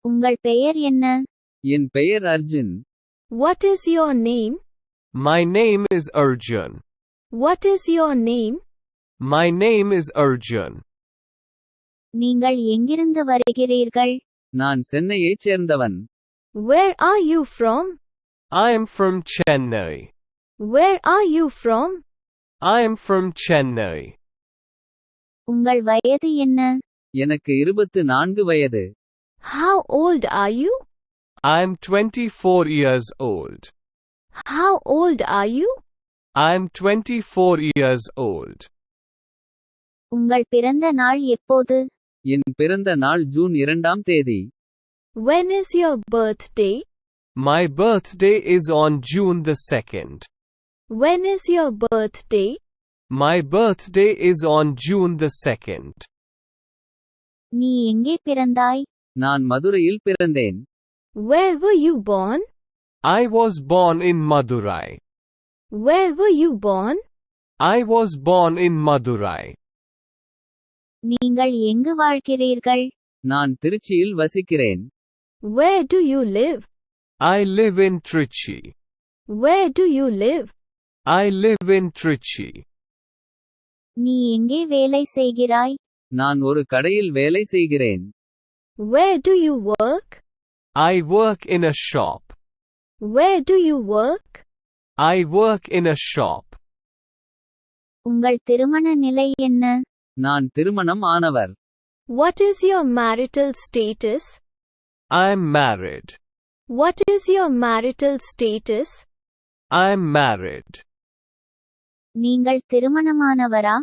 உங்கள் பெயர் என்ன? என் பெயர் Arjun. What is your name? My name is Arjun. What is your name? My name is Arjun. நீங்கள் எங்கிருந்து வருகிறீர்கள்? நான் சென்னையைச் சேர்ந்தவன். Where are you from? I am from Chennai. Where are you from? I am from Chennai. உங்கள் வயது என்ன? எனக்கு 24 வயது. How old are you? I am 24 years old. How old are you? I am 24 years old. உங்கள் பிறந்த நாள் எப்போது? என் பிறந்த நாள் ஜூன் 2ஆம் தேதி. When is your birthday? My birthday is on June the 2nd. When is your birthday? My birthday is on June the 2nd. நீ எங்கே பிறந்தாய்? நான் மதுரையில் பிறந்தேன். Where were you born? I was born in Madurai. Where were you born? I was born in Madurai. நீங்கள் எங்கு வாழ்கிறீர்கள்? நான் திருச்சியில் வசிக்கிறேன். Where do you live? I live in Trichy. Where do you live? I live in Trichy. நீ எங்கே வேலை செய்கிறாய்? நான் ஒரு கடையில் வேலை செய்கிறேன். Where do you work? I work in a shop. Where do you work? I work in a shop. உங்கள் திருமண நிலை என்ன? நான் திருமணம் ஆனவர். What is your marital status? I am married. What is your marital status? I am married. நீங்கள் திருமணமானவரா?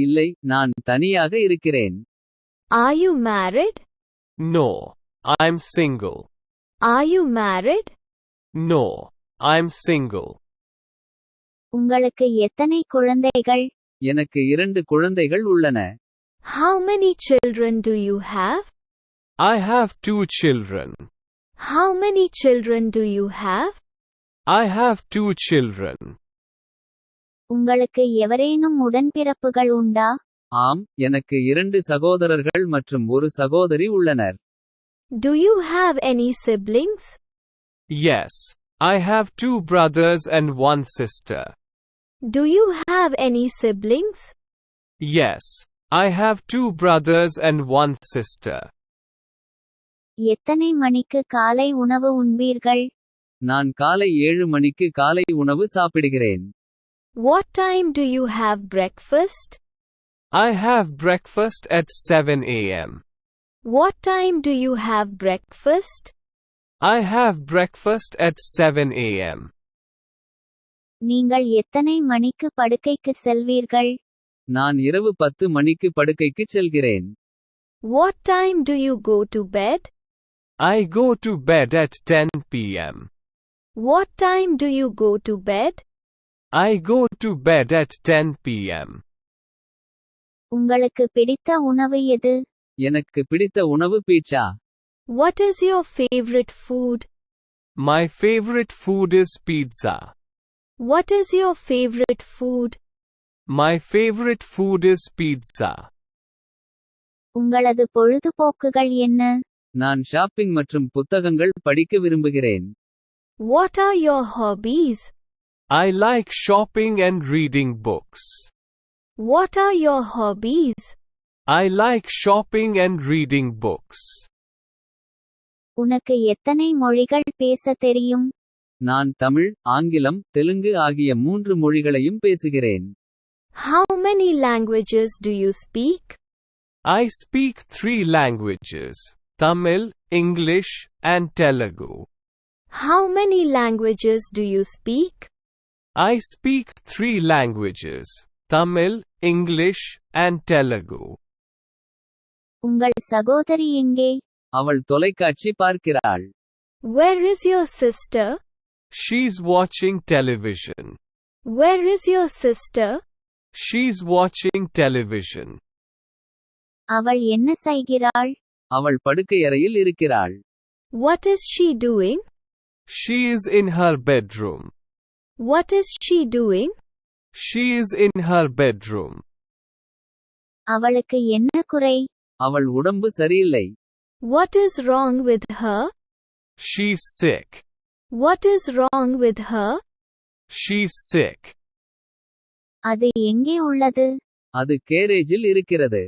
இல்லை, நான் தனியாக இருக்கிறேன். Are you married? No, I'm single. Are you married? No, I'm single. உங்களுக்கு எத்தனை குழந்தைகள்? எனக்கு 2 குழந்தைகள் உள்ளன. How many children do you have? I have 2 children. How many children do you have? I have 2 children. உங்களுக்கு எவரேனும் உடன்பிறப்புகள் உண்டா? ஆம், எனக்கு 2 சகோதரர்கள் மற்றும் ஒரு சகோதரி உள்ளனர். Do you have any siblings? Yes, I have 2 brothers and 1 sister. Do you have any siblings? Yes, I have 2 brothers and 1 sister. எத்தனை மணிக்கு காலை உணவு உண்பீர்கள்? நான் காலை 7 மணிக்கு காலை உணவு சாப்பிடுகிறேன். What time do you have breakfast? I have breakfast at 7 a.m. What time do you have breakfast? I have breakfast at 7 a.m. நீங்கள் எத்தனை மணிக்கு படுக்கைக்கு செல்வீர்கள்? நான் இரவு 10 மணிக்கு படுக்கைக்கு செல்கிறேன். What time do you go to bed? I go to bed at 10 p.m. What time do you go to bed? I go to bed at 10 p.m. உங்களுக்கு பிடித்த உணவு எது? எனக்கு பிடித்த உணவு pizza. What is your favorite food? My favorite food is pizza. What is your favorite food? My favorite food is pizza. உங்களது பொழுதுபோக்குகள் என்ன? நான் ஷாப்பிங் மற்றும் புத்தகங்கள் படிக்க விரும்புகிறேன். What are your hobbies? I like shopping and reading books. What are your hobbies? I like shopping and reading books. உனக்கு எத்தனை மொழிகள் பேச தெரியும்? நான் தமிழ், ஆங்கிலம், தெலுங்கு ஆகிய 3 மொழிகளையும் பேசுகிறேன். How many languages do you speak? I speak 3 languages: Tamil, English, and Telugu. How many languages do you speak? I speak 3 languages: Tamil, English, and Telugu. உங்கள் சகோதரி எங்கே? அவள் தொலைக்காட்சி பார்க்கிறாள். Where is your sister? She's watching television. Where is your sister? She's watching television. அவள் என்ன செய்கிறாள்? அவள் படுக்கையறையில் இருக்கிறாள். What is she doing? She is in her bedroom. What is she doing? She is in her bedroom. அவளுக்கு என்ன குறை? அவள் உடம்பு சரியில்லை. What is wrong with her? She's sick. What is wrong with her? She's sick. அது எங்கே உள்ளது? அது கேரேஜில் இருக்கிறது.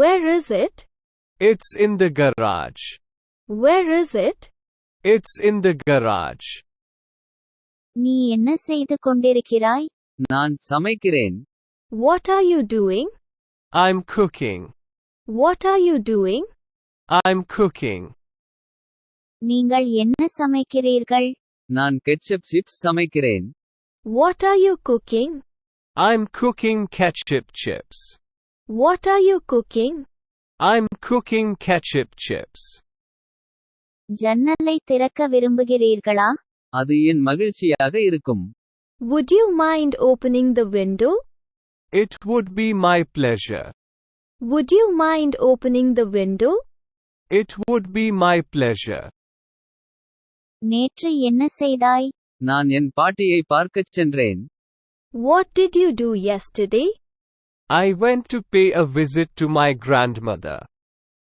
Where is it? It's in the garage. Where is it? It's in the garage. நீ என்ன செய்து கொண்டிருக்கிறாய்? நான் சமைக்கிறேன். What are you doing? I'm cooking. What are you doing? I'm cooking. நீங்கள் என்ன சமைக்கிறீர்கள்? நான் கெட்சப் சிப்ஸ் சமைக்கிறேன். What are you cooking? I'm cooking ketchup chips. What are you cooking? I'm cooking ketchup chips. ஜன்னலை திறக்க விரும்புகிறீர்களா? அது என் மகிழ்ச்சியாக இருக்கும். Would you mind opening the window? It would be my pleasure. Would you mind opening the window? It would be my pleasure. நேற்று என்ன செய்தாய்? நான் என் பாட்டியை பார்க்கச் சென்றேன். What did you do yesterday? I went to pay a visit to my grandmother.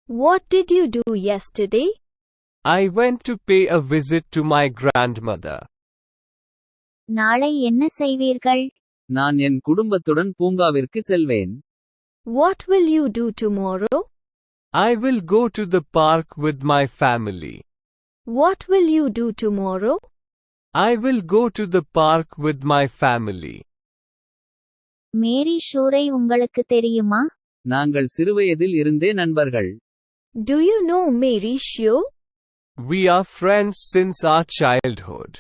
What did you do yesterday? I went to pay a visit to my grandmother. நாளை என்ன செய்வீர்கள்? நான் என் குடும்பத்துடன் பூங்காவிற்கு செல்வேன். What will you do tomorrow? I will go to the park with my family. What will you do tomorrow? I will go to the park with my family. மேரி ஷூரை உங்களுக்கு தெரியுமா? நாங்கள் சிறுவயதில் இருந்தே நண்பர்கள். Do you know Mary Shaw? We are friends since our childhood.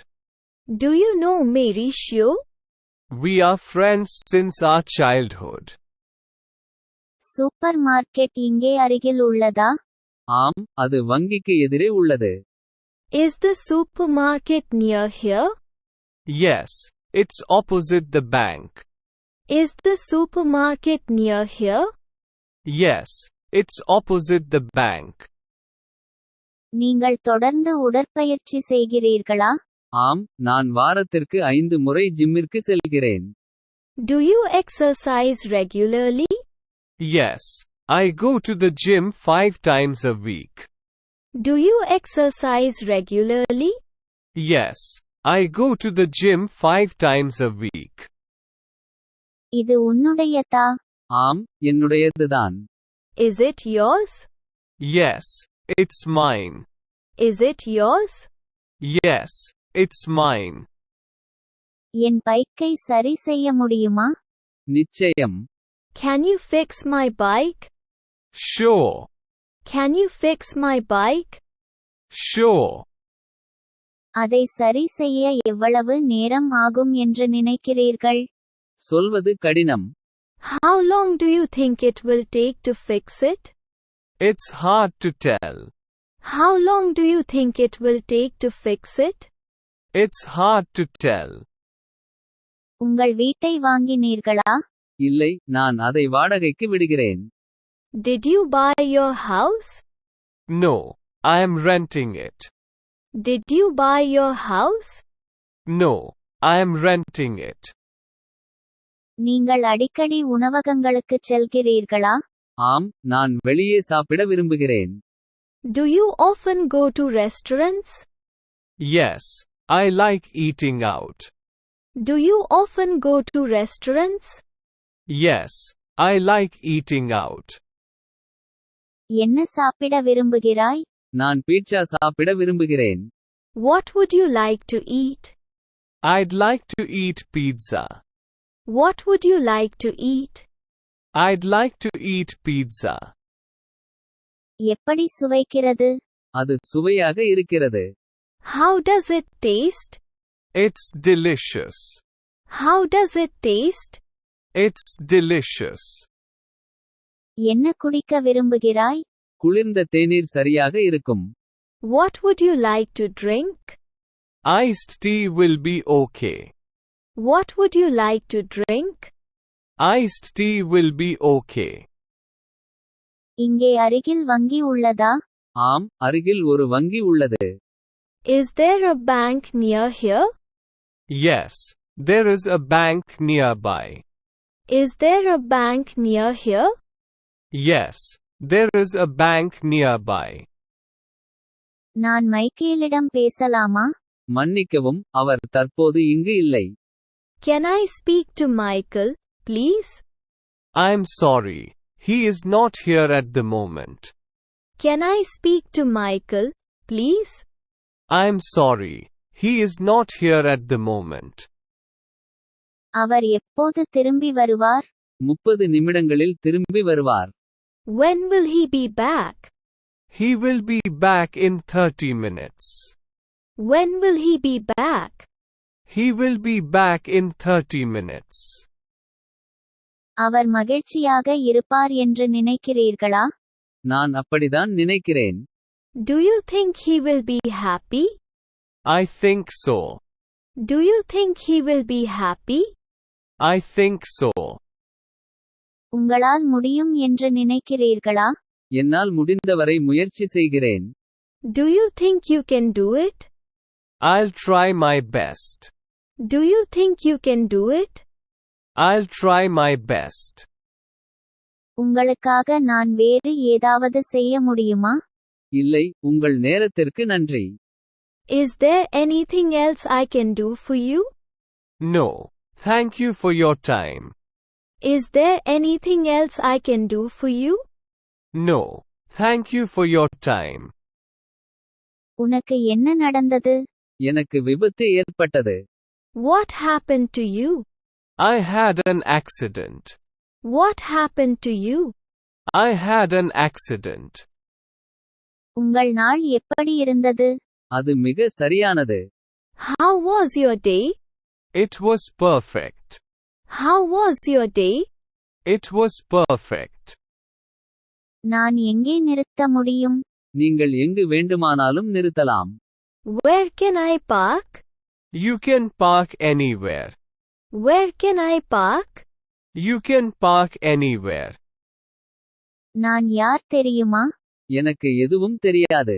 Do you know Mary Shaw? We are friends since our childhood. Super market இங்கே அருகில் உள்ளதா? ஆம், அது வங்கிக்கு எதிரே உள்ளது. Is the supermarket near here? Yes, it's opposite the bank. Is the supermarket near here? Yes, it's opposite the bank. நீங்கள் தொடர்ந்து உடற்பயிற்சி செய்கிறீர்களா? ஆம், நான் வாரத்திற்கு 5 முறை ஜிம்மிற்கு செல்கிறேன். Do you exercise regularly? Yes, I go to the gym 5 times a week. Do you exercise regularly? Yes, I go to the gym 5 times a week. இது உன்னுடையதா? ஆம், என்னுடையதுதான். Is it yours? Yes, it's mine. Is it yours? Yes, it's mine. என் பைக்கை சரி செய்ய முடியுமா? நிச்சயம். Can you fix my bike? Sure. Can you fix my bike? Sure. அதை சரி செய்ய எவ்வளவு நேரம் ஆகும் என்று நினைக்கிறீர்கள்? சொல்வது கடினம். How long do you think it will take to fix it? It's hard to tell. How long do you think it will take to fix it? It's hard to tell. உங்கள் வீட்டை வாங்கினீர்களா? இல்லை, நான் அதை வாடகைக்கு விடுகிறேன். Did you buy your house? No, I am renting it. Did you buy your house? No, I am renting it. நீங்கள் அடிக்கடி உணவகங்களுக்குச் செல்கிறீர்களா? ஆம், நான் வெளியே சாப்பிட விரும்புகிறேன். Do you often go to restaurants? Yes, I like eating out. Do you often go to restaurants? Yes, I like eating out. என்ன சாப்பிட விரும்புகிறாய்? நான் பீட்சா சாப்பிட விரும்புகிறேன். What would you like to eat? I'd like to eat pizza. What would you like to eat? I'd like to eat pizza. எப்படி சுவைக்கிறது? அது சுவையாக இருக்கிறது. How does it taste? It's delicious. How does it taste? It's delicious. என்ன குடிக்க விரும்புகிறாய்? குளிர்ந்த தேநீர் சரியாக இருக்கும். What would you like to drink? Iced tea will be okay. What would you like to drink? Iced tea will be okay. இங்கே அருகில் வங்கி உள்ளதா? ஆம், அருகில் ஒரு வங்கி உள்ளது. Is there a bank near here? Yes, there is a bank nearby. Is there a bank near here? Yes, there is a bank nearby. நான் மைக்கேலிடம் பேசலாமா? மன்னிக்கவும், அவர் தற்போது இங்கு இல்லை. Can I speak to Michael, please? I'm sorry. He is not here at the moment. Can I speak to Michael, please? I'm sorry. He is not here at the moment. அவர் எப்போது திரும்பி வருவார்? 30 நிமிடங்களில் திரும்பி வருவார். When will he be back? He will be back in 30 minutes. When will he be back? He will be back in 30 minutes. அவர் மகிழ்ச்சியாக இருப்பார் என்று நினைக்கிறீர்களா? நான் அப்படிதான் நினைக்கிறேன். Do you think he will be happy? I think so. Do you think he will be happy? I think so. உங்களால் முடியும் என்று நினைக்கிறீர்களா? என்னால் முடிந்தவரை முயற்சி செய்கிறேன். Do you think you can do it? I'll try my best. Do you think you can do it? I'll try my best. உங்களுக்காக நான் வேறு ஏதாவது செய்ய முடியுமா? இல்லை, உங்கள் நேரத்திற்கு நன்றி. Is there anything else I can do for you? No. Thank you for your time. Is there anything else I can do for you? No. Thank you for your time. உனக்கு என்ன நடந்தது? எனக்கு விபத்து ஏற்பட்டது. What happened to you? I had an accident. What happened to you? I had an accident. உங்கள் நாள் எப்படி இருந்தது? அது மிக சரியானது. How was your day? It was perfect. How was your day? It was perfect. நான் எங்கே நிறுத்த முடியும்? நீங்கள் எங்கு வேண்டுமானாலும் நிறுத்தலாம். Where can I park? You can park anywhere. Where can I park? You can park anywhere. நான் யார் தெரியுமா? எனக்கு எதுவும் தெரியாது.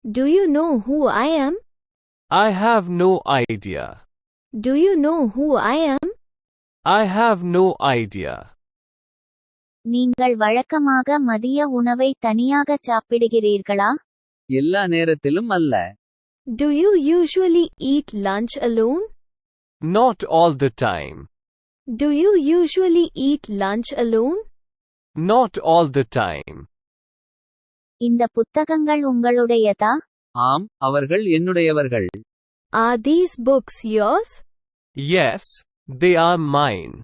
Do you know who I am? I have no idea. Do you know who I am? I have no idea. நீங்கள் வழக்கமாக மதிய உணவை தனியாக சாப்பிடுகிறீர்களா? எல்லா நேரத்திலும் அல்ல. Do you usually eat lunch alone? Not all the time. Do you usually eat lunch alone? Not all the time. இந்த புத்தகங்கள் உங்களுடையதா? ஆம், அவர்கள் என்னுடையவர்கள். Are these books yours? Yes, they are mine.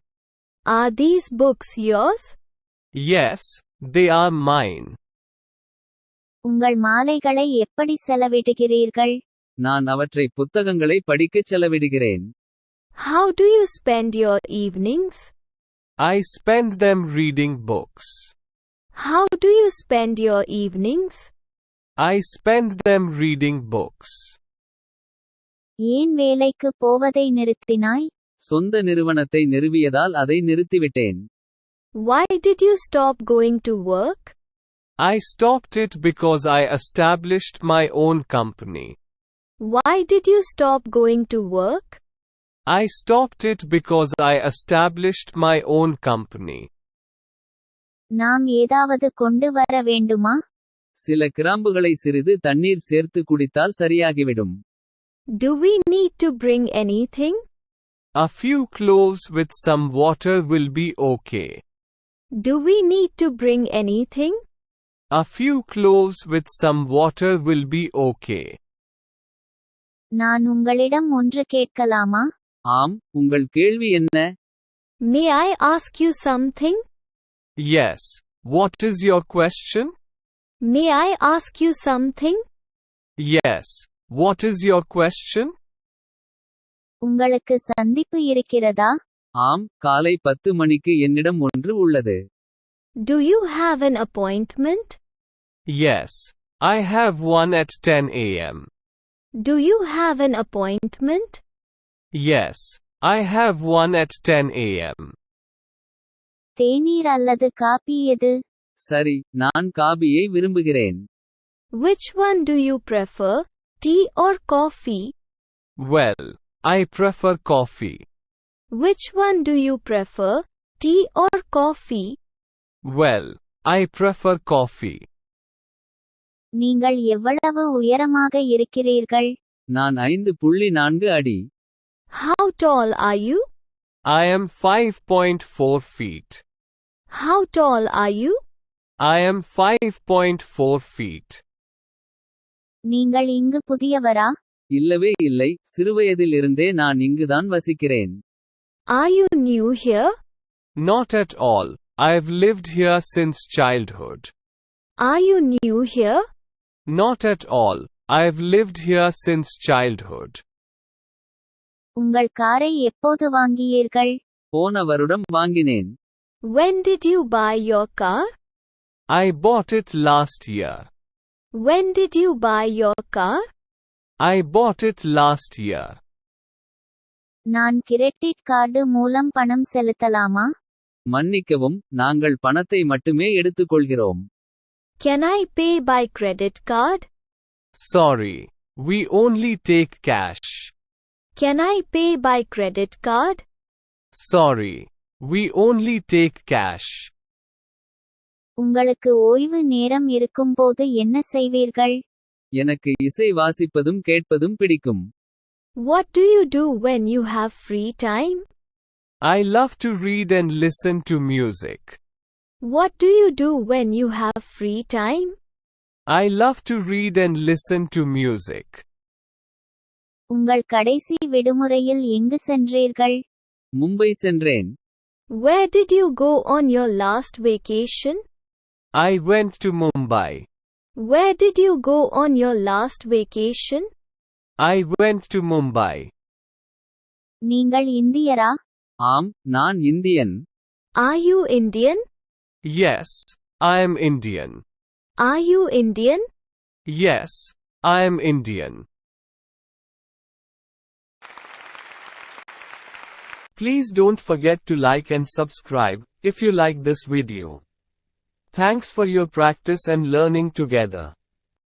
Are these books yours? Yes, they are mine. உங்கள் மாலைகளை எப்படி செலவிடுகிறீர்கள்? நான் அவற்றை புத்தகங்களை படிக்கச் செலவிடுகிறேன். How do you spend your evenings? I spend them reading books. How do you spend your evenings? I spend them reading books. ஏன் வேலைக்கு போவதை நிறுத்தினாய்? சொந்த நிறுவனத்தை நிறுவியதால் அதை நிறுத்திவிட்டேன். Why did you stop going to work? I stopped it because I established my own company. Why did you stop going to work? I stopped it because I established my own company. நாம் ஏதாவது கொண்டு வர வேண்டுமா? சில கிராம்புகளை சிறிது தண்ணீர் சேர்த்து குடித்தால் சரியாகிவிடும். Do we need to bring anything? A few cloves with some water will be okay. Do we need to bring anything? A few cloves with some water will be okay. நான் உங்களிடம் ஒன்று கேட்கலாமா? ஆம், உங்கள் கேள்வி என்ன? May I ask you something? Yes. What is your question? May I ask you something? Yes. What is your question? உங்களுக்கு சந்திப்பு இருக்கிறதா? ஆம், காலை 10 மணிக்கு என்னிடம் ஒன்று உள்ளது. Do you have an appointment? Yes. I have one at 10 a.m. Do you have an appointment? Yes. I have one at 10 a.m. தேநீர் அல்லது காபி எது? சரி, நான் காபியை விரும்புகிறேன். Which one do you prefer, tea or coffee? Well, I prefer coffee. Which one do you prefer, tea or coffee? Well, I prefer coffee. நீங்கள் எவ்வளவு உயரமாக இருக்கிறீர்கள்? நான் 5.4 அடி. How tall are you? I am 5.4 feet. How tall are you? I am 5.4 feet. நீங்கள் இங்கு புதியவரா? இல்லவே இல்லை, சிறுவயதிலிருந்தே நான் இங்குதான் வசிக்கிறேன். Are you new here? Not at all. I've lived here since childhood. Are you new here? Not at all. I've lived here since childhood. உங்கள் காரை எப்போது வாங்கியீர்கள்? போன வருடம் வாங்கினேன். When did you buy your car? I bought it last year. When did you buy your car? I bought it last year. நான் credit card மூலம் பணம் செலுத்தலாமா? மன்னிக்கவும், நாங்கள் பணத்தை மட்டுமே எடுத்துக்கொள்கிறோம். Can I pay by credit card? Sorry. We only take cash. Can I pay by credit card? Sorry. We only take cash. உங்களுக்கு ஓய்வு நேரம் இருக்கும்போது என்ன செய்வீர்கள்? எனக்கு இசை வாசிப்பதும் கேட்பதும் பிடிக்கும். What do you do when you have free time? I love to read and listen to music. What do you do when you have free time? I love to read and listen to music. உங்கள் கடைசி விடுமுறையில் எங்கு சென்றீர்கள்? மும்பை சென்றேன். Where did you go on your last vacation? I went to Mumbai. Where did you go on your last vacation? I went to Mumbai. நீங்கள் இந்தியரா? ஆம், நான் Indian. Are you Indian? Yes, I am Indian. Are you Indian? Yes, I am Indian. Please don't forget to like and subscribe if you like this video. Thanks for your practice and learning together.